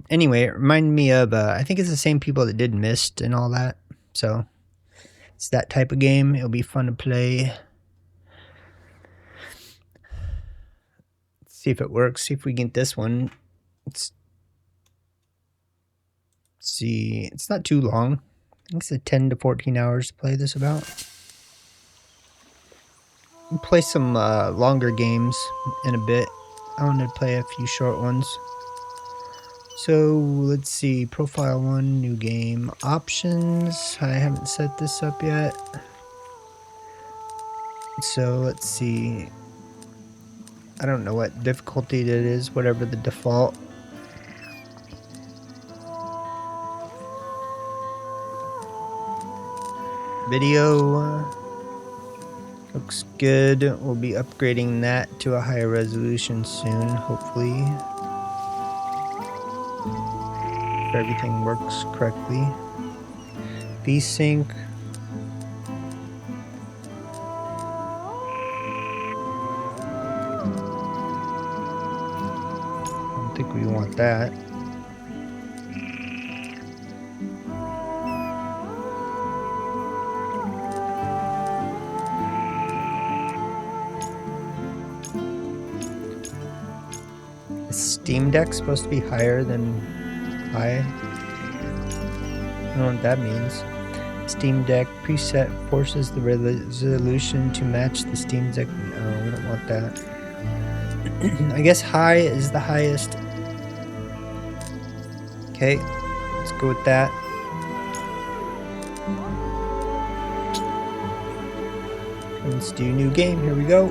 Anyway, it reminded me of, I think it's the same people that did Myst and all that. So it's that type of game. It'll be fun to play. Let's see if it works. See if we get this one. Let's see. It's not too long. I think it's 10 to 14 hours to play this about. We'll play some longer games in a bit. I want to play a few short ones. So let's see, profile 1, new game, options. I haven't set this up yet. So let's see. I don't know what difficulty it is, whatever the default. Video looks good. We'll be upgrading that to a higher resolution soon, hopefully. If everything works correctly. VSync. I don't think we want that. Steam Deck's supposed to be higher than high. I don't know what that means. Steam Deck preset forces the resolution to match the Steam Deck. No, we don't want that. I guess high is the highest. Okay, let's go with that. Let's do new game. Here we go.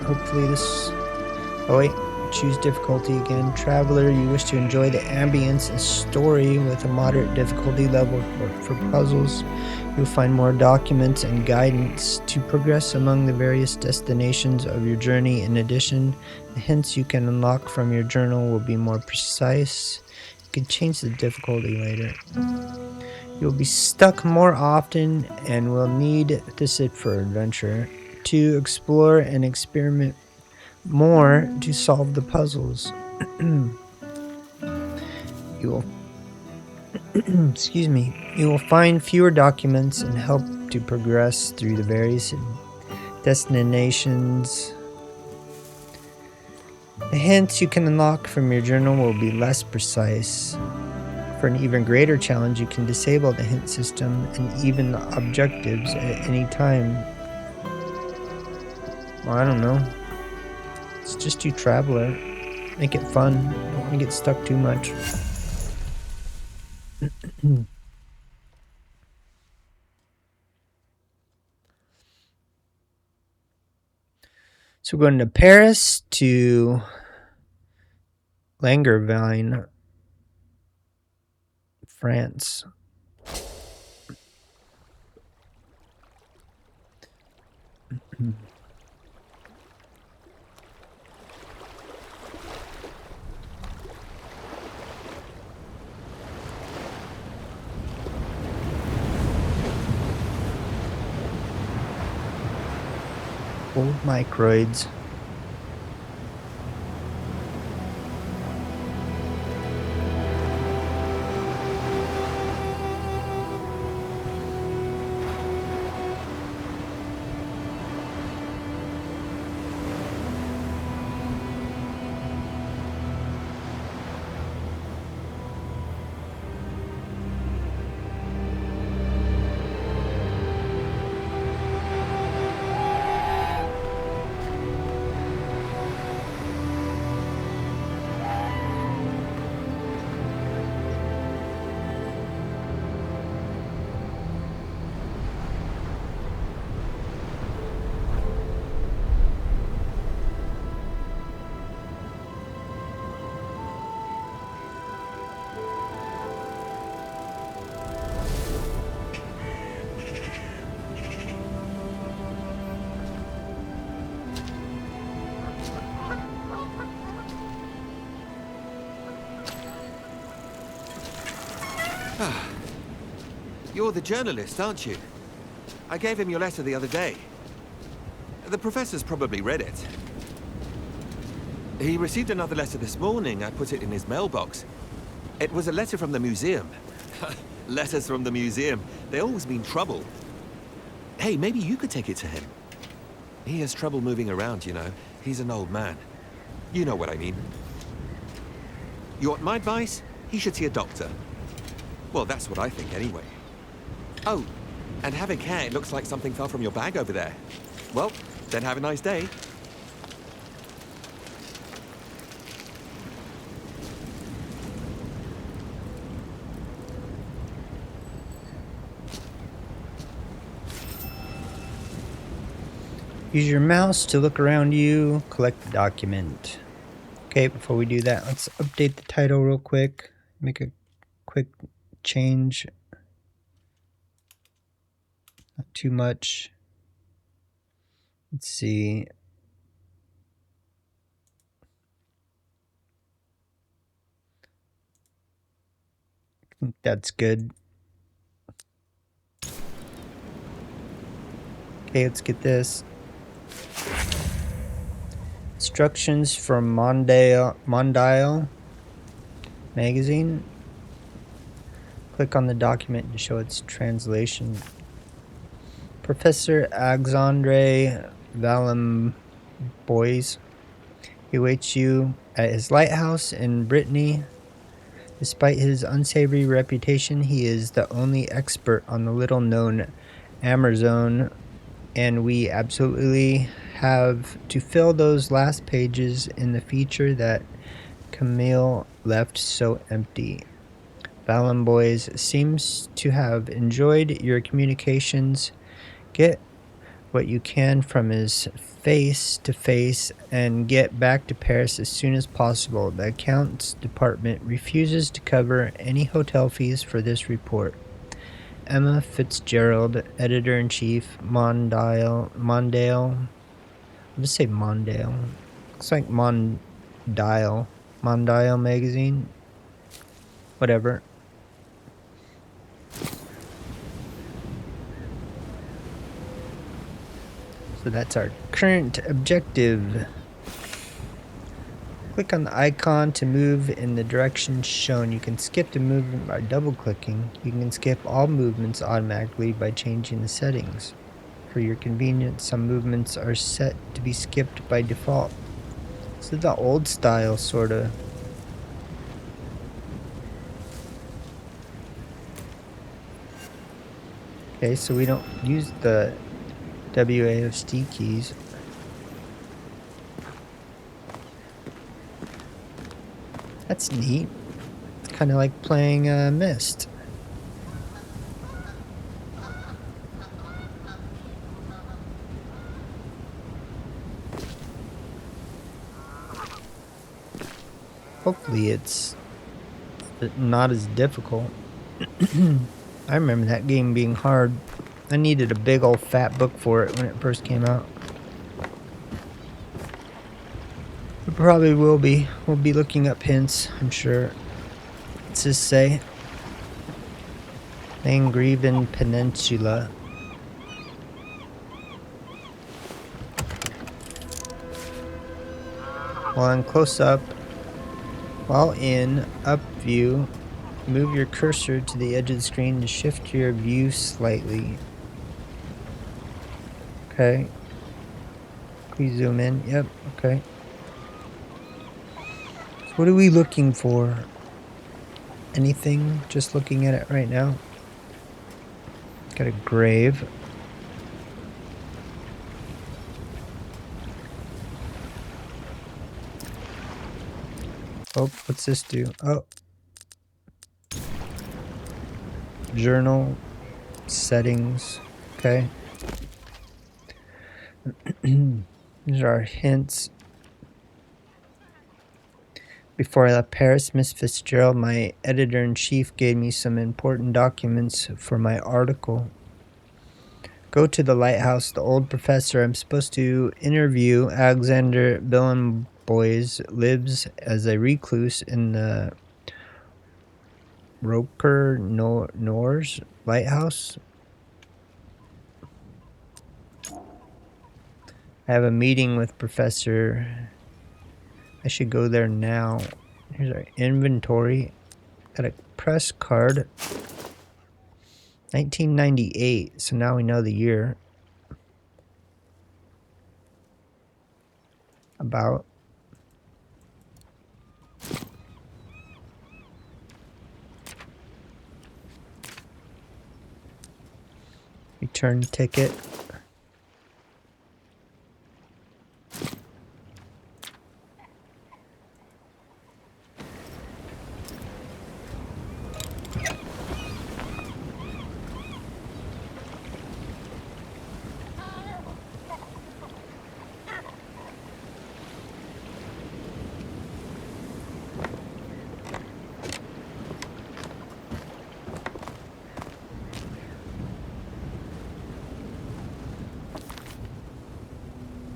Hopefully this. Oh wait. Choose difficulty again. Traveler, you wish to enjoy the ambience and story with a moderate difficulty level for puzzles. You'll find more documents and guidance to progress among the various destinations of your journey. In addition, the hints you can unlock from your journal will be more precise. You can change the difficulty later. You'll be stuck more often and will need to sit for adventure. To explore and experiment more to solve the puzzles. You will excuse me. You will find fewer documents and help to progress through the various destinations. The hints you can unlock from your journal will be less precise. For an even greater challenge, you can disable the hint system and even the objectives at any time. Well, I don't know. Let's just do Traveler. Make it fun. Don't want to get stuck too much. So we're going to Paris to Langervine, France. Old microids. You're the journalist, aren't you? I gave him your letter the other day. The professor's probably read it. He received another letter this morning. I put it in his mailbox. It was a letter from the museum. Letters from the museum. They always mean trouble. Hey, maybe you could take it to him. He has trouble moving around, you know. He's an old man. You know what I mean. You want my advice? He should see a doctor. Well, that's what I think anyway. Oh, and have a care. It looks like something fell from your bag over there. Well, then have a nice day. Use your mouse to look around you, collect the document. Okay, before we do that, let's update the title real quick. Make a quick change. Not too much. Let's see. I think that's good. Okay, let's get this. Instructions from Mondial magazine. Click on the document to show its translation. Professor Alexandre Valembois. He awaits you at his lighthouse in Brittany. Despite his unsavory reputation, he is the only expert on the little-known Amerzone, and we absolutely have to fill those last pages in the feature that Camille left so empty. Valembois seems to have enjoyed your communications. Get what you can from his face-to-face and get back to Paris as soon as possible. The accounts department refuses to cover any hotel fees for this report. Emma Fitzgerald, editor-in-chief, Mondale. I'll just say Mondale. Looks like Mondale magazine. Whatever. So that's our current objective. Click on the icon to move in the direction shown. You can skip the movement by double-clicking. You can skip all movements automatically by changing the settings. For your convenience, some movements are set to be skipped by default. This is the old style, sorta. Okay, so we don't use the WASD keys. That's neat. It's kind of like playing Myst. Hopefully it's not as difficult. I remember that game being hard. I needed a big old fat book for it when it first came out. It probably will be. We'll be looking up hints, I'm sure. What's this say? Langreven Peninsula. While in close up, while in up view, move your cursor to the edge of the screen to shift your view slightly. Okay. Can we zoom in? Yep, okay. So what are we looking for? Anything? Just looking at it right now. Got a grave. Oh, what's this do? Oh. Journal. Settings. Okay. These are our hints. Before I left Paris, Miss Fitzgerald, my editor-in-chief, gave me some important documents for my article. Go to the lighthouse. The old professor I'm supposed to interview, Alexandre Valembois, lives as a recluse in the Roker Nors lighthouse. I have a meeting with Professor I should go there now. Here's our inventory. Got a press card. 1998, so now we know the year. About. Return ticket.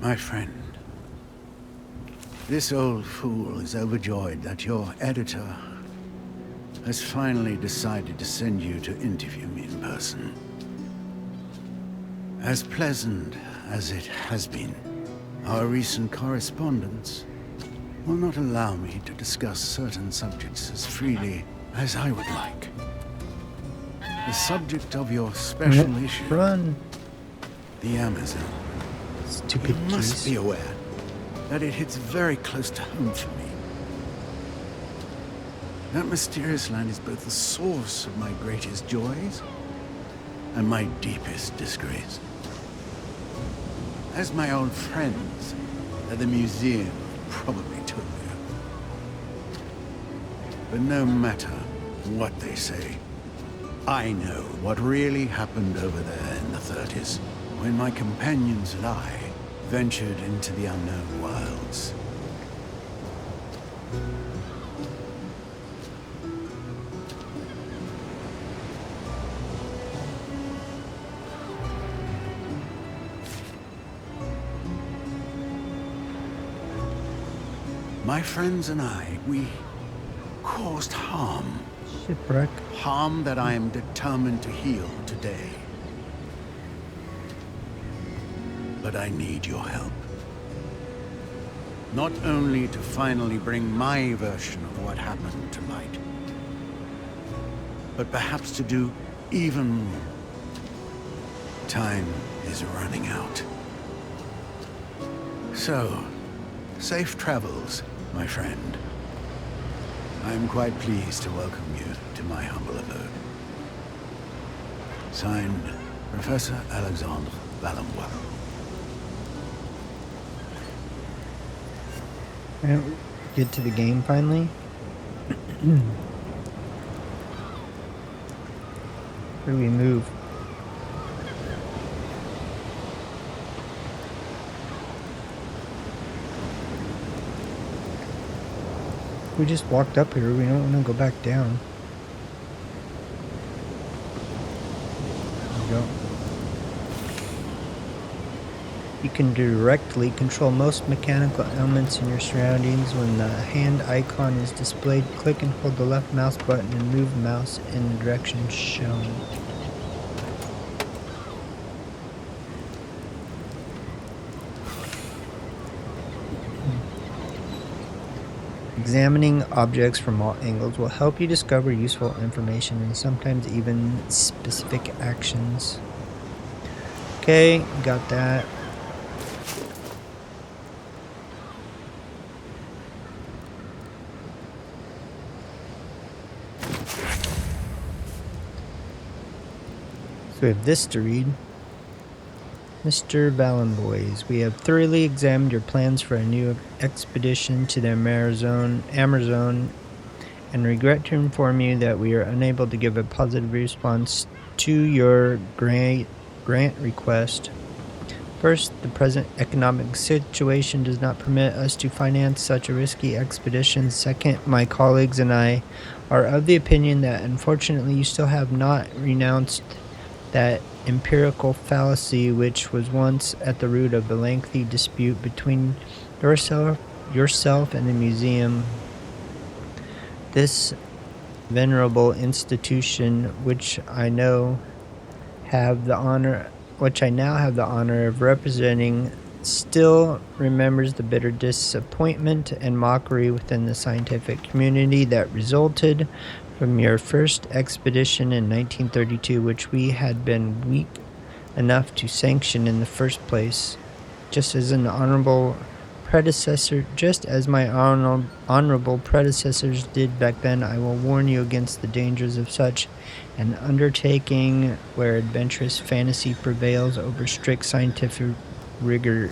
My friend, this old fool is overjoyed that your editor has finally decided to send you to interview me in person. As pleasant as it has been, our recent correspondence will not allow me to discuss certain subjects as freely as I would like. The subject of your special issue, Run. the Amerzone. Stupid You must keys. be aware that it hits very close to home for me. That mysterious land is both the source of my greatest joys and my deepest disgrace. As my old friends at the museum probably told you. But no matter what they say, I know what really happened over there in the 30s, when my companions and I ventured into the unknown wilds. My friends and I, we caused harm. Shipwreck. Harm that I am determined to heal today. But I need your help. Not only to finally bring my version of what happened to light, but perhaps to do even more. Time is running out. So, safe travels, my friend. I am quite pleased to welcome you to my humble abode. Signed, Professor Alexandre Valembois. Alright, get to the game finally. Where do we move? We just walked up here. We don't want to go back down. There we go. You can directly control most mechanical elements in your surroundings. When the hand icon is displayed, click and hold the left mouse button and move the mouse in the direction shown. Examining objects from all angles will help you discover useful information and sometimes even specific actions. Okay, got that. So we have this to read. Mr. Valembois, we have thoroughly examined your plans for a new expedition to the Amerzone and regret to inform you that we are unable to give a positive response to your grant request. First, the present economic situation does not permit us to finance such a risky expedition. Second, my colleagues and I are of the opinion that unfortunately you still have not renounced that empirical fallacy which was once at the root of a lengthy dispute between yourself and the museum. This venerable institution, which I now have the honor of representing, still remembers the bitter disappointment and mockery within the scientific community that resulted from your first expedition in 1932, which we had been weak enough to sanction in the first place. Just as my honorable predecessors did back then, I will warn you against the dangers of such an undertaking where adventurous fantasy prevails over strict scientific rigor.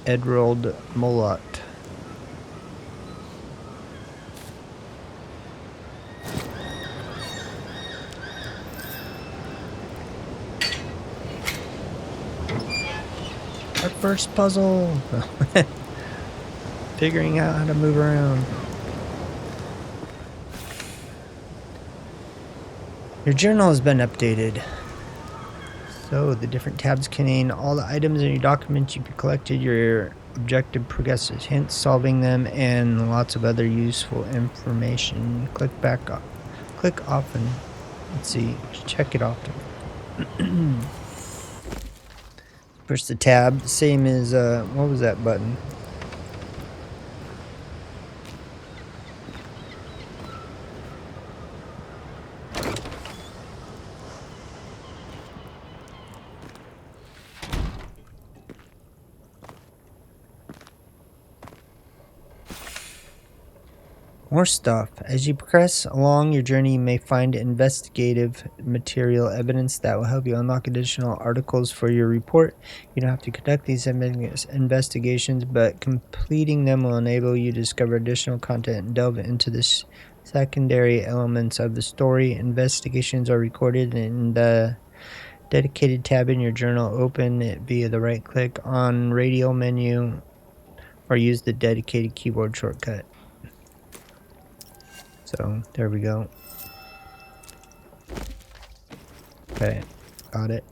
Edrold Molot. Our first puzzle. Figuring out how to move around. Your journal has been updated. So the different tabs contain all the items in your documents you've collected, your objective progresses, hints, solving them, and lots of other useful information. Click often. Let's see, check it often. Push the tab, same as, what was that button? More stuff. As you progress along your journey, you may find investigative material evidence that will help you unlock additional articles for your report. You don't have to conduct these investigations, but completing them will enable you to discover additional content and delve into the secondary elements of the story. Investigations are recorded in the dedicated tab in your journal. Open it via the right click on radio menu or use the dedicated keyboard shortcut. So, there we go. Okay, got it.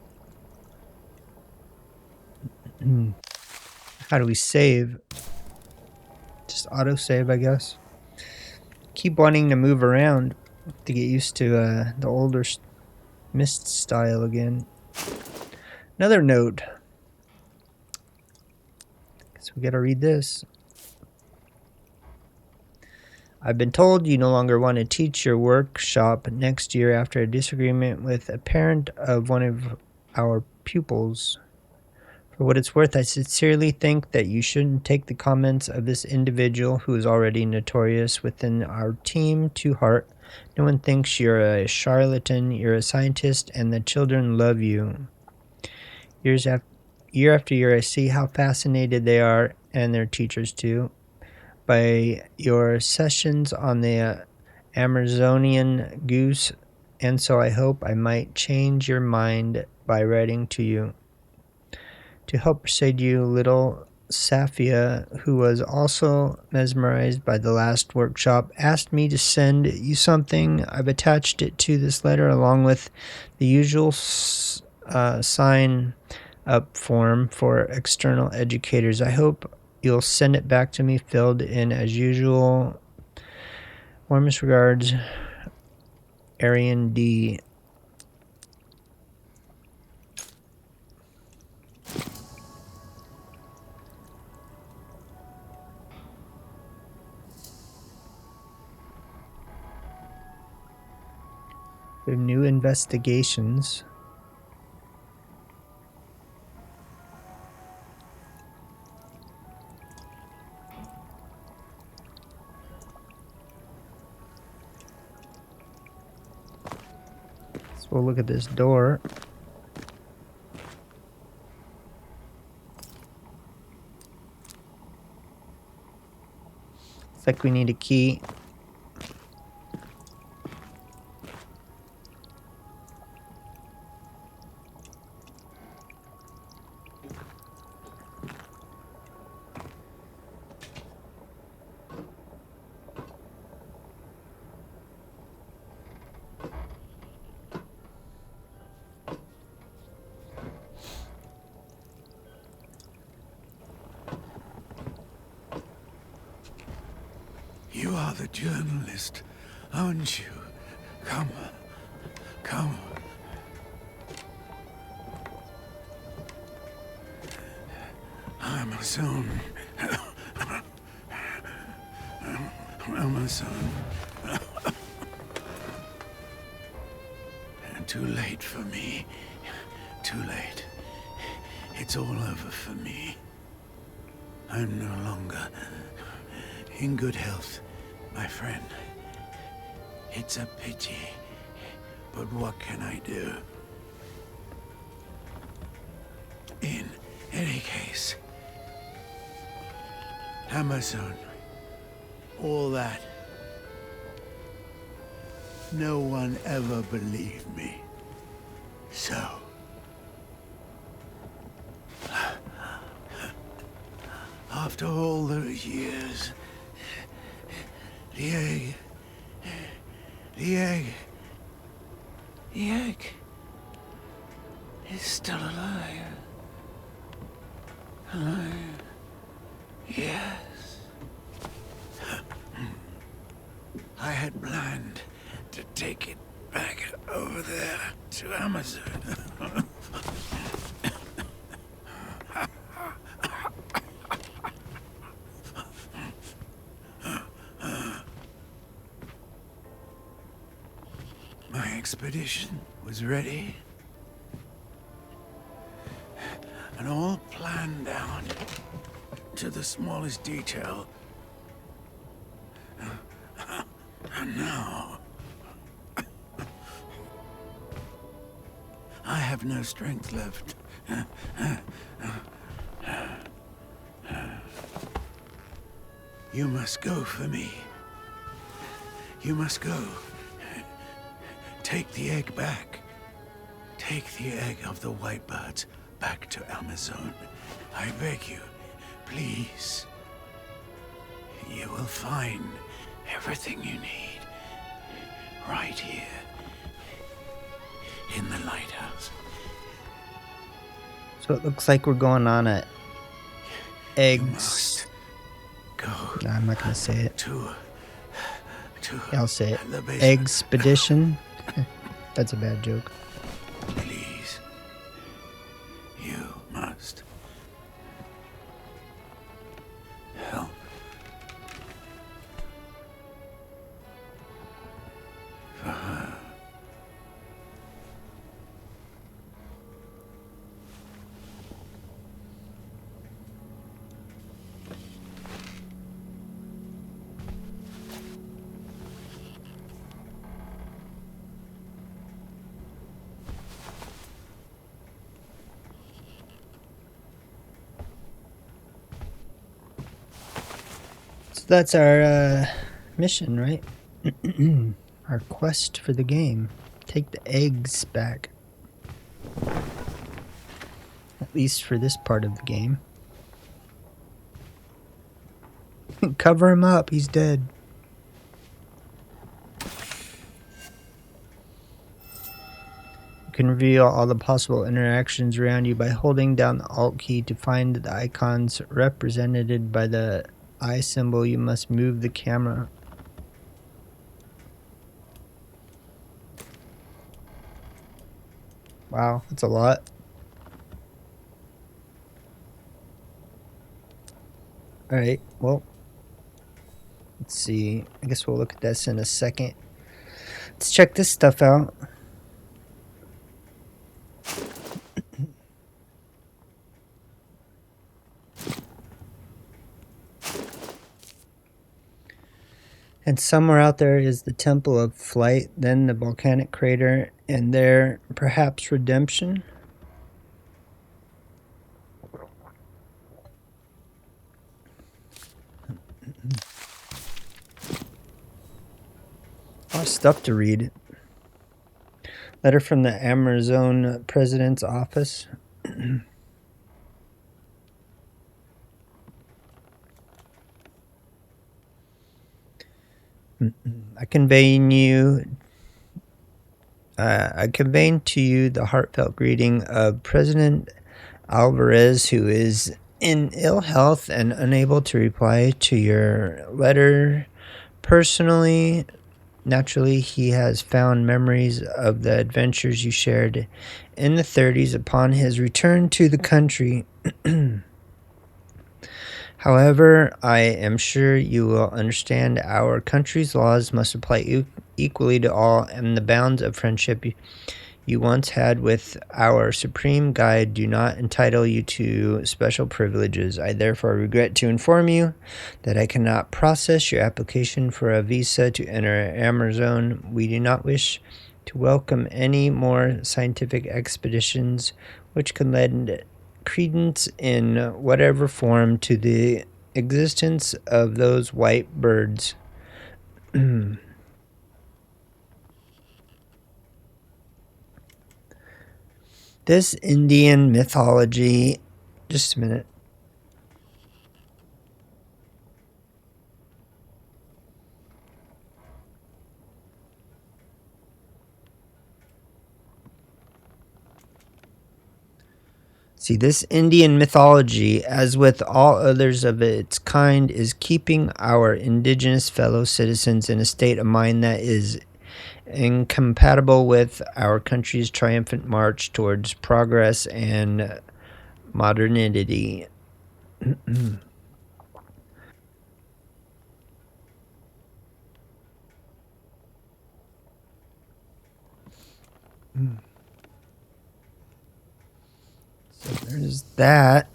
How do we save? Just auto-save, I guess. Keep wanting to move around to get used to the older Myst style again. Another note. Guess we gotta read this. I've been told you no longer want to teach your workshop next year after a disagreement with a parent of one of our pupils. For what it's worth, I sincerely think that you shouldn't take the comments of this individual, who is already notorious within our team, to heart. No one thinks you're a charlatan, you're a scientist, and the children love you. Year after year, I see how fascinated they are, and their teachers too, by your sessions on the Amerzonian goose, and so I hope I might change your mind by writing to you. To help persuade you, little Safia, who was also mesmerized by the last workshop, asked me to send you something. I've attached it to this letter along with the usual sign up form for external educators. I hope you'll send it back to me filled in as usual. Warmest regards, Arian D. We have new investigations. We'll look at this door. Looks like we need a key. You are the journalist, aren't you? Come. Amerzone. Amerzone. Too late for me. Too late. It's all over for me. I'm no longer in good health, my friend. It's a pity, but what can I do? In any case, Amerzone, all that. No one ever believed me. So, after all those years, the egg is still alive. Alive, yes. I had planned to take it back over there to Amerzone. My expedition was ready and all planned down to the smallest detail. And now I have no strength left. You must go for me. You must go. Take the egg back. Take the egg of the white birds back to Amerzone. I beg you, please. You will find everything you need right here in the lighthouse. So it looks like we're going on a eggs. You must go. No, I'm not gonna say it. To Yeah, I'll say it. the basement. Expedition. That's a bad joke. Please. You must help. For her. So that's our mission, right? Our quest for the game. Take the eggs back. At least for this part of the game. Cover him up, he's dead. You can reveal all the possible interactions around you by holding down the Alt key to find the icons represented by the eye symbol. You must move the camera. Wow, that's a lot. Alright, well, let's see. I guess we'll look at this in a second. Let's check this stuff out. And somewhere out there is the Temple of Flight, then the volcanic crater, and there, perhaps redemption. A lot of stuff to read. Letter from the Amerzone President's Office. I convey to you the heartfelt greeting of President Alvarez, who is in ill health and unable to reply to your letter personally. Naturally, he has found memories of the adventures you shared in the 30s upon his return to the country. However, I am sure you will understand our country's laws must apply equally to all, and the bounds of friendship you once had with our supreme guide do not entitle you to special privileges. I therefore regret to inform you that I cannot process your application for a visa to enter Amerzone. We do not wish to welcome any more scientific expeditions which could lend credence in whatever form to the existence of those white birds. This Indian mythology. Just a minute. See, this Indian mythology, as with all others of its kind, is keeping our indigenous fellow citizens in a state of mind that is incompatible with our country's triumphant march towards progress and modernity. So there's that.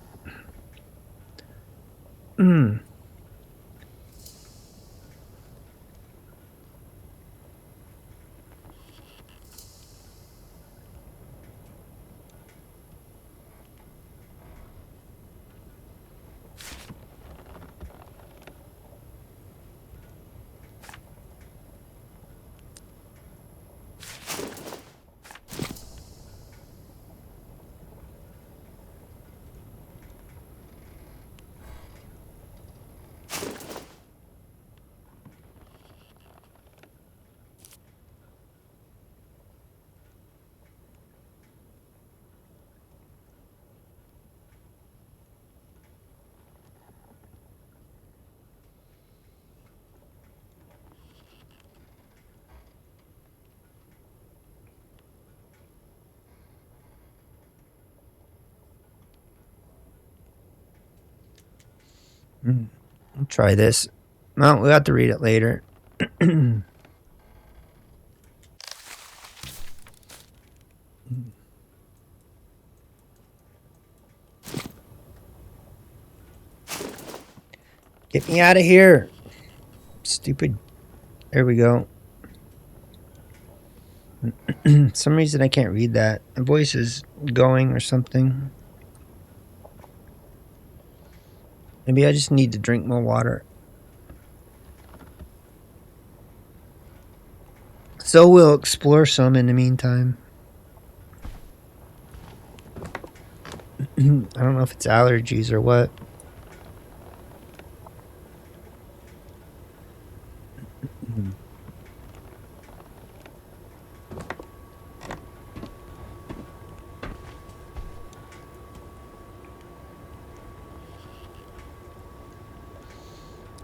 I'll try this. Well, we'll have to read it later. Get me out of here. Stupid. There we go. Some reason I can't read that. My voice is going or something. Maybe I just need to drink more water. So we'll explore some in the meantime. I don't know if it's allergies or what.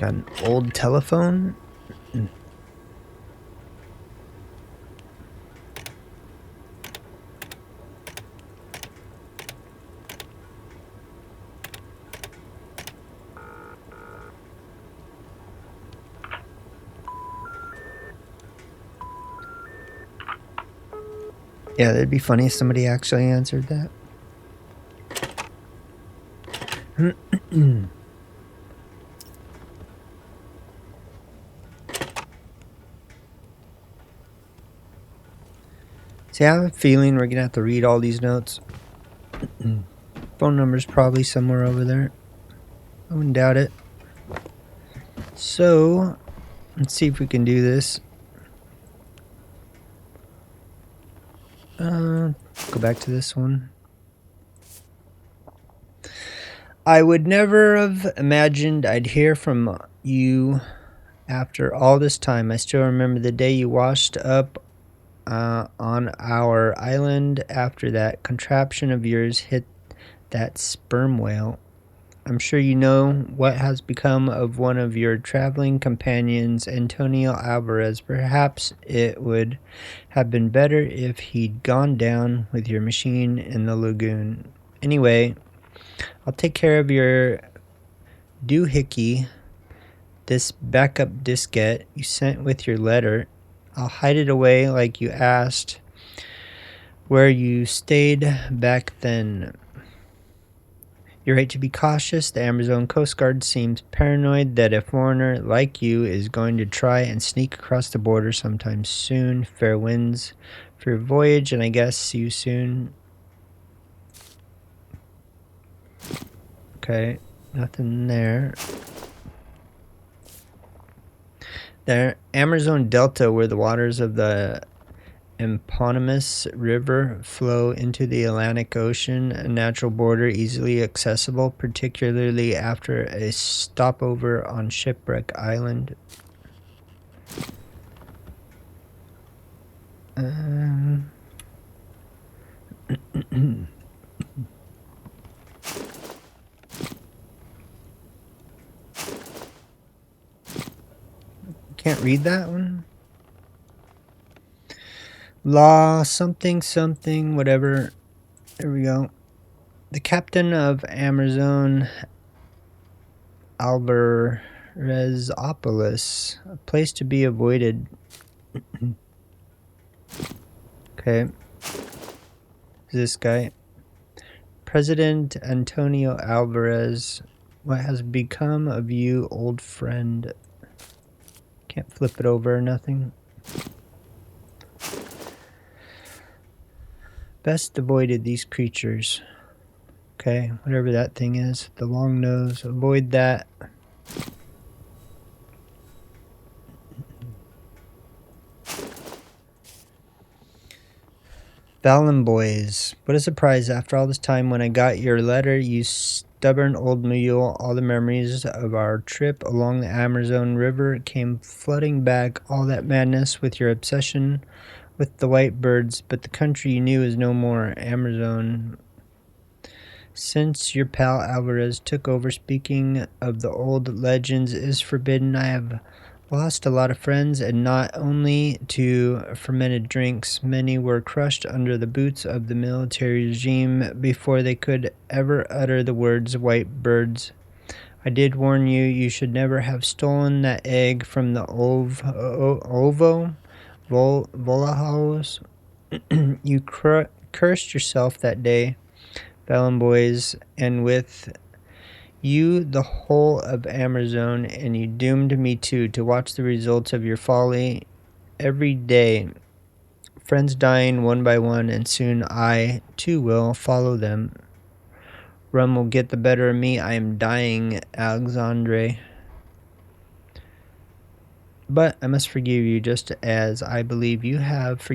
Got an old telephone. Yeah, that'd be funny if somebody actually answered that. See, I have a feeling we're gonna have to read all these notes. Phone number's probably somewhere over there. I wouldn't doubt it. So, let's see if we can do this. Go back to this one. I would never have imagined I'd hear from you after all this time. I still remember the day you washed up on our island after that contraption of yours hit that sperm whale. I'm sure you know what has become of one of your traveling companions, Antonio Alvarez. Perhaps it would have been better if he'd gone down with your machine in the lagoon. Anyway, I'll take care of your doohickey, this backup diskette you sent with your letter. I'll hide it away like you asked, where you stayed back then. You're right to be cautious. The Amerzone Coast Guard seems paranoid that a foreigner like you is going to try and sneak across the border sometime soon. Fair winds for your voyage, and I guess see you soon. Okay, nothing there. The Amerzone Delta, where the waters of the eponymous river flow into the Atlantic Ocean, a natural border easily accessible, particularly after a stopover on Shipwreck Island. Can't read that one. Law something something whatever. There we go. The captain of Amerzone, Alvarezopoulos, a place to be avoided. Okay. This guy, President Antonio Alvarez. What has become of you, old friend? Can't flip it over or nothing. Best avoided these creatures. Okay, whatever that thing is. The long nose. Avoid that. Valembois. What a surprise. After all this time, when I got your letter, you stubborn old mule, all the memories of our trip along the Amerzone River came flooding back. All that madness with your obsession with the white birds, but the country you knew is no more. Amerzone. Since your pal Alvarez took over, speaking of the old legends is forbidden. I have lost a lot of friends, and not only to fermented drinks. Many were crushed under the boots of the military regime before they could ever utter the words white birds. I did warn you, you should never have stolen that egg from the Volahouse. You cursed yourself that day, Valembois, and with you the whole of Amerzone, and you doomed me too to watch the results of your folly every day. Friends dying one by one, and soon I too will follow them. Rum will get the better of me. I am dying, Alexandre. But I must forgive you just as I believe you have forgiven